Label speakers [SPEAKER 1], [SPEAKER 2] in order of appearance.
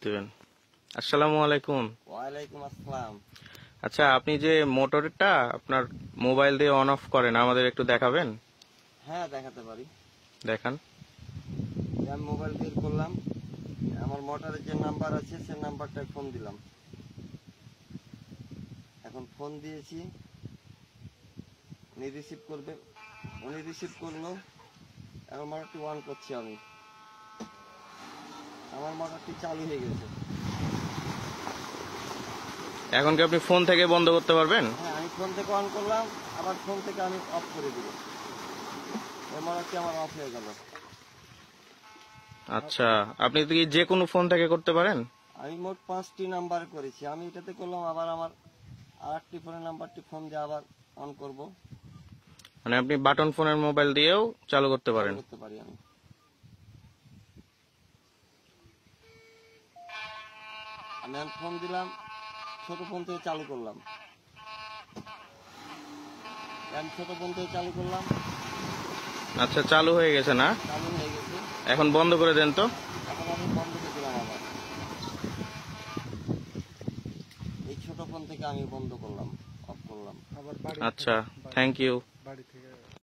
[SPEAKER 1] দিবেন। আসসালামু আলাইকুম।
[SPEAKER 2] ওয়ালাইকুম আসসালাম।
[SPEAKER 1] আচ্ছা, আপনি যে মোটরটা আপনার মোবাইল দিয়ে অন অফ করেন আমাদের একটু দেখাবেন?
[SPEAKER 2] হ্যাঁ, দেখাতে পারি।
[SPEAKER 1] দেখান।
[SPEAKER 2] আমি মোবাইল বের করলাম, আমার মোটরের যে নাম্বার আছে সে নাম্বারটায় ফোন দিলাম। এখন ফোন দিয়েছি, উনি রিসিভ করবে, উনি রিসিভ করলো। এখন মোটরটি অন করছি আমি, আমার মোটরটি চালু হয়ে গেছে।
[SPEAKER 1] এখন কি আপনি ফোন থেকে বন্ধ করতে পারবেন?
[SPEAKER 2] হ্যাঁ, আমি ফোন থেকে অন করলাম, আবার ফোন থেকে আমি অফ করে দিব। এই মোটরটি আমার অফ হয়ে গেল।
[SPEAKER 1] আচ্ছা, আপনি কি যে কোনো ফোন থেকে করতে পারেন?
[SPEAKER 2] আমি মোট 5টি নাম্বারে করেছি। আমি এটাতে করলাম, আবার আমার আরেকটি ফোনের নাম্বারটি ফোন দিয়ে আবার অন করব।
[SPEAKER 1] মানে আপনি বাটন ফোনের মোবাইল দিয়েও চালু করতে পারেন?
[SPEAKER 2] করতে পারি আমি। আমি এখন ফোন দিলাম, ছোট ফোন থেকে চালু করলাম। আমি ছোট ফোন থেকে চালু করলাম,
[SPEAKER 1] আচ্ছা, চালু হয়ে গেছে না?
[SPEAKER 2] চালু হয়ে গেছে।
[SPEAKER 1] এখন বন্ধ করে দেন তো।
[SPEAKER 2] এখন আমি বন্ধ করে দিলাম আবার। এই ছোট ফোন থেকে আমি বন্ধ করলাম, অফ করলাম।
[SPEAKER 1] আচ্ছা, থ্যাংক ইউ।